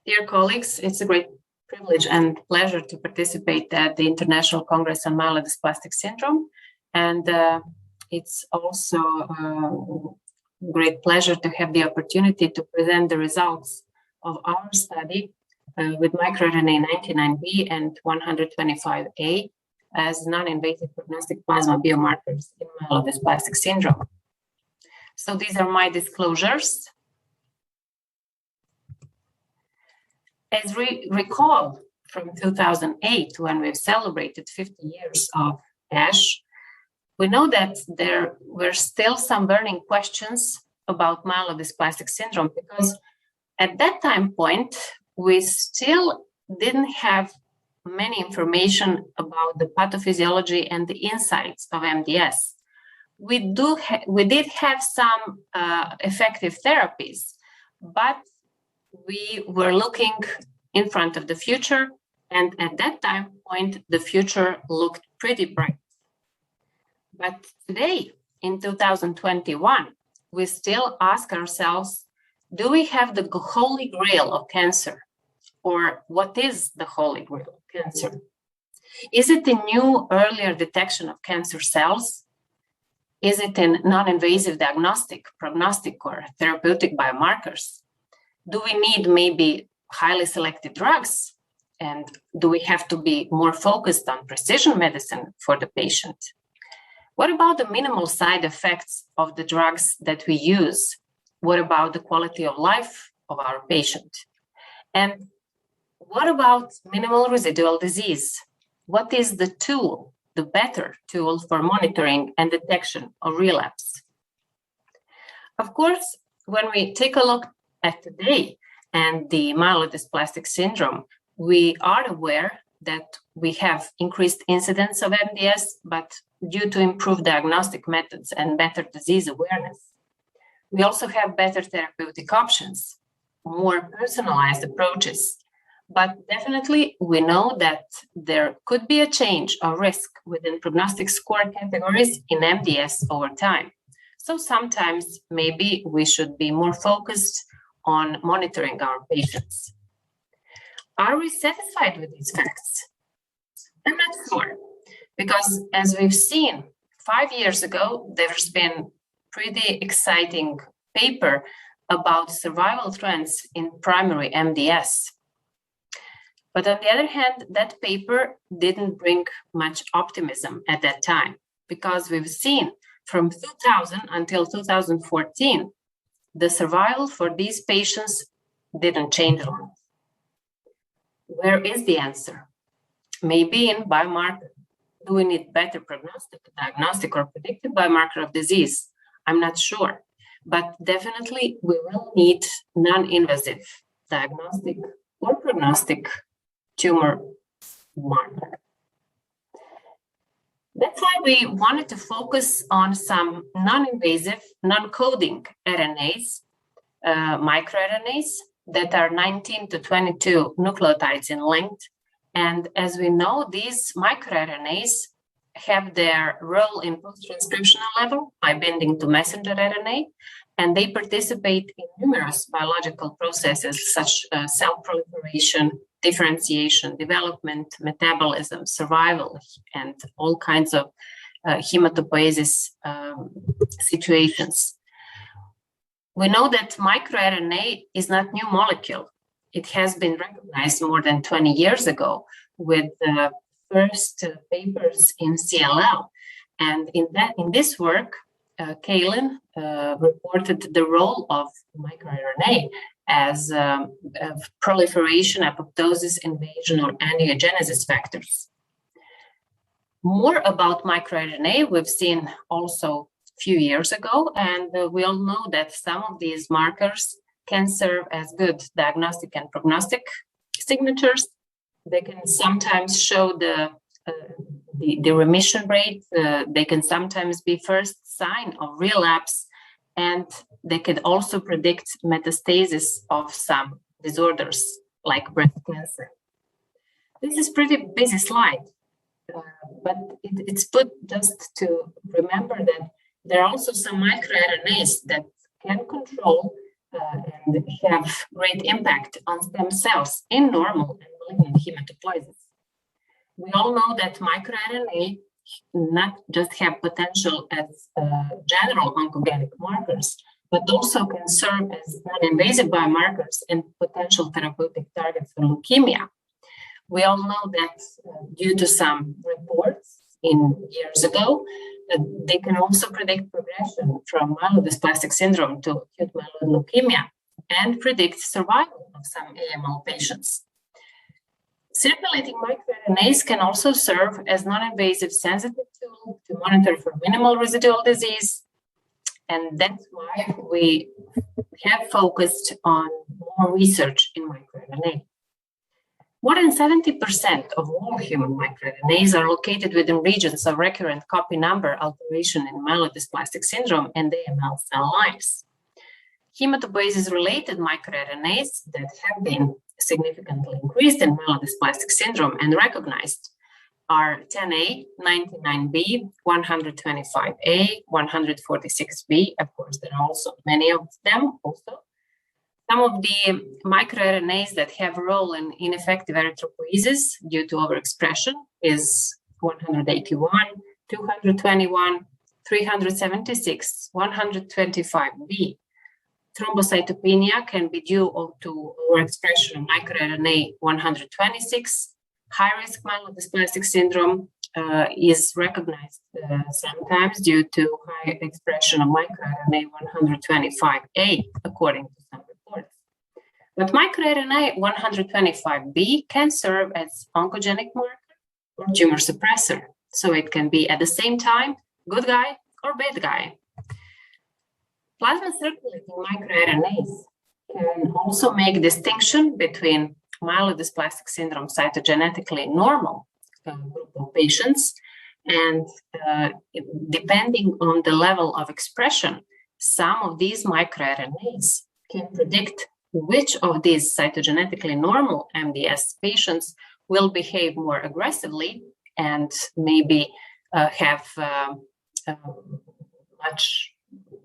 Dear colleagues, it's a great privilege and pleasure to participate at the International Congress on Myelodysplastic Syndrome. And it's also a great pleasure to have the opportunity to present the results of our study with MIR99B and MIR125A as non-invasive prognostic plasma biomarkers in myelodysplastic syndrome. So these are my disclosures. As we recall from 2008, when we've celebrated 50 years of ASH, we know that there were still some burning questions about myelodysplastic syndrome, because at that time point, we still didn't have many information about the pathophysiology and the insights of MDS. We did have some effective therapies, but we were looking in front of the future, and at that time point, the future looked pretty bright. But today, in 2021, we still ask ourselves, do we have the holy grail of cancer? Or what is the holy grail of cancer? Is it a new, earlier detection of cancer cells? Is it in non-invasive diagnostic, prognostic, or therapeutic biomarkers? Do we need maybe highly selective drugs? And do we have to be more focused on precision medicine for the patient? What about the minimal side effects of the drugs that we use? What about the quality of life of our patient? And what about minimal residual disease? What is the tool, the better tool for monitoring and detection of relapse? Of course, when we take a look at today and the myelodysplastic syndrome, we are aware that we have increased incidence of MDS, but due to improved diagnostic methods and better disease awareness. We also have better therapeutic options, more personalized approaches, but definitely we know that there could be a change of risk within prognostic score categories in MDS over time. So sometimes maybe we should be more focused on monitoring our patients. Are we satisfied with these facts? I'm not sure, because as we've seen 5 years ago, there's been pretty exciting paper about survival trends in primary MDS. But on the other hand, that paper didn't bring much optimism at that time, because we've seen from 2000 until 2014, the survival for these patients didn't change a lot. Where is the answer? Maybe in biomarker. Do we need better prognostic, diagnostic, or predictive biomarker of disease? I'm not sure, but definitely we will need non-invasive diagnostic or prognostic tumor marker. That's why we wanted to focus on some non-invasive, non-coding RNAs, microRNAs that are 19 to 22 nucleotides in length. And as we know, these microRNAs have their role in post-transcriptional level by binding to messenger RNA, and they participate in numerous biological processes such as cell proliferation, differentiation, development, metabolism, survival, and all kinds of hematopoiesis situations. We know that microRNA is not new molecule. It has been recognized more than 20 years ago with the first papers in CLL. And in this work, Kalin reported the role of microRNA as proliferation, apoptosis, invasion, or angiogenesis factors. More about microRNA we've seen also a few years ago, and we all know that some of these markers can serve as good diagnostic and prognostic signatures. They can sometimes show the remission rate. They can sometimes be first sign of relapse, and they could also predict metastasis of some disorders like breast cancer. This is pretty busy slide, but it's put just to remember that there are also some microRNAs that can control and have great impact on stem cells in normal and malignant hematopoiesis. We all know that microRNA not just have potential as general oncogenic markers, but also can serve as non-invasive biomarkers and potential therapeutic targets for leukemia. We all know that due to some reports years ago, they can also predict progression from myelodysplastic syndrome to acute myeloid leukemia and predict survival of some AML patients. Circulating microRNAs can also serve as non-invasive sensitive tool to monitor for minimal residual disease, and that's why we have focused on more research in microRNA. More than 70% of all human microRNAs are located within regions of recurrent copy number alteration in myelodysplastic syndrome and AML cell lines. Hematopoiesis-related microRNAs that have been significantly increased in myelodysplastic syndrome and recognized are 10A, 99B, 125A, 146B. Of course, there are also many of them also. Some of the microRNAs that have a role in ineffective erythropoiesis due to overexpression is 181, 221, 376, 125B. Thrombocytopenia can be due to overexpression of microRNA 126. High-risk myelodysplastic syndrome is recognized sometimes due to high expression of microRNA 125A, according to some reports. But microRNA 125B can serve as oncogenic marker or tumor suppressor, so it can be at the same time good guy or bad guy. Plasma circulating microRNAs can also make distinction between myelodysplastic syndrome cytogenetically normal group of patients, and depending on the level of expression, some of these microRNAs can predict which of these cytogenetically normal MDS patients will behave more aggressively and maybe have much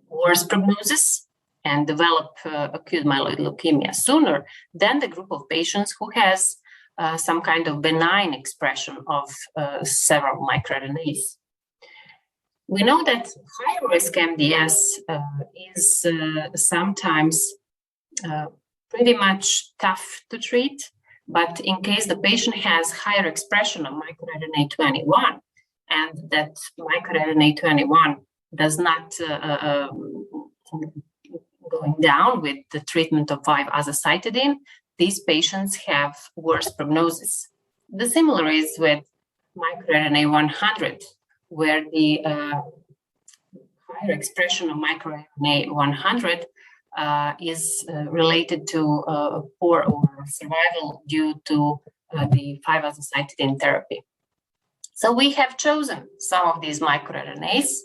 worse prognosis and develop acute myeloid leukemia sooner than the group of patients who has some kind of benign expression of several microRNAs. We know that high-risk MDS is sometimes pretty much tough to treat, but in case the patient has higher expression of microRNA 21 and that microRNA 21 does not going down with the treatment of 5-azacitidine, these patients have worse prognosis. The similar is with microRNA 100, where the higher expression of microRNA 100 is related to poor overall survival due to the 5-azacitidine therapy. So we have chosen some of these microRNAs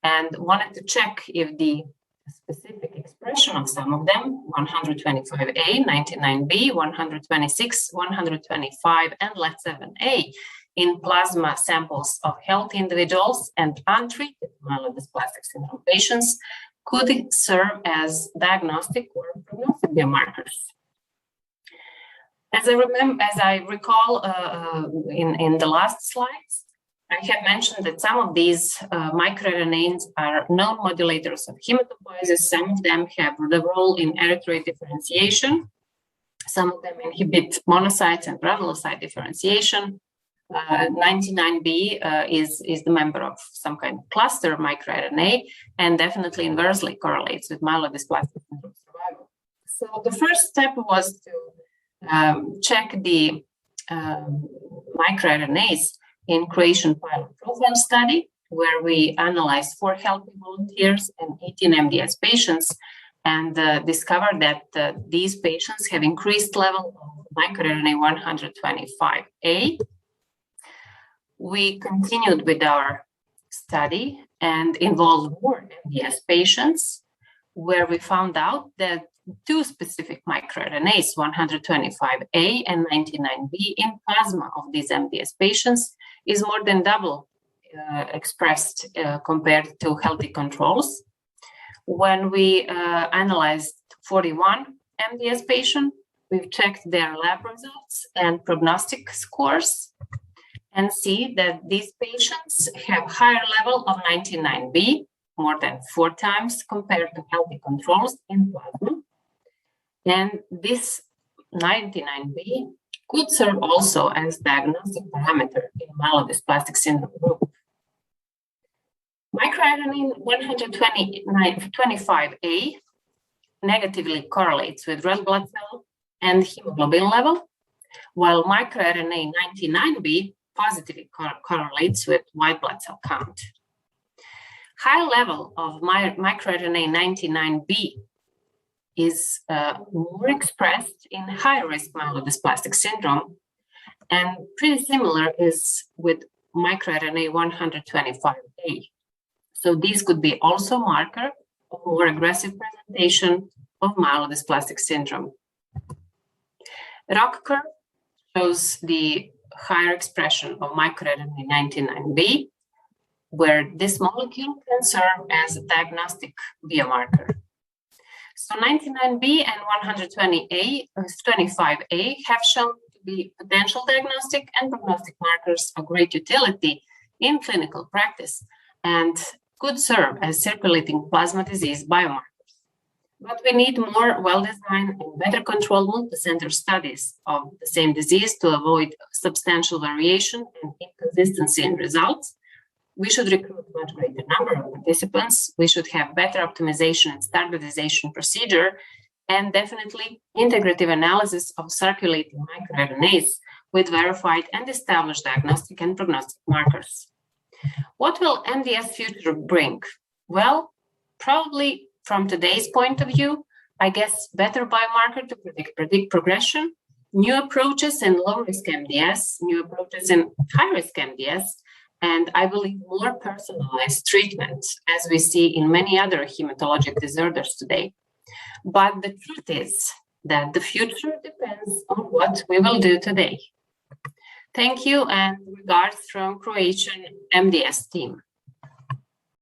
and wanted to check if the specific expression of some of them, 125A, 99B, 126, 125, and LET7A, in plasma samples of healthy individuals and untreated myelodysplastic syndrome patients could serve as diagnostic or prognostic biomarkers. As I recall in the last slides, I have mentioned that some of these microRNAs are known modulators of hematopoiesis. Some of them have the role in erythroid differentiation. Some of them inhibit monocytes and granulocyte differentiation. 99B is the member of some kind of cluster microRNA and definitely inversely correlates with myelodysplastic syndrome survival. So the first step was to check the microRNAs in Croatian pilot profile study, where we analyzed 4 healthy volunteers and 18 MDS patients and discovered that these patients have increased level of microRNA 125A. We continued with our study and involved more MDS patients, where we found out that 2 specific microRNAs, 125A and 99B, in plasma of these MDS patients is more than double expressed compared to healthy controls. When we analyzed 41 MDS patients. We've checked their lab results and prognostic scores and see that these patients have higher level of 99B, more than 4 times compared to healthy controls in plasma. And this 99B could serve also as diagnostic parameter in myelodysplastic syndrome group. MIR125A negatively correlates with red blood cell and hemoglobin level, while MicroRNA-99B positively correlates with white blood cell count. High level of MicroRNA-99B is more expressed in high-risk myelodysplastic syndrome, and pretty similar is with MicroRNA-125A. So these could be also marker of more aggressive presentation of myelodysplastic syndrome. ROC curve shows the higher expression of MicroRNA-99B, where this molecule can serve as a diagnostic biomarker. So 99B and 125A have shown to be potential diagnostic and prognostic markers of great utility in clinical practice and could serve as circulating plasma disease biomarkers. But we need more well-designed and better controlled multicenter studies of the same disease to avoid substantial variation and inconsistency in results. We should recruit a much greater number of participants. We should have better optimization and standardization procedure, and definitely integrative analysis of circulating microRNAs with verified and established diagnostic and prognostic markers. What will MDS future bring? Well, probably from today's point of view, I guess better biomarker to predict progression, new approaches in low-risk MDS, new approaches in high-risk MDS, and I believe more personalized treatment, as we see in many other hematologic disorders today. But the truth is that the future depends on what we will do today. Thank you, and regards from Croatian MDS team.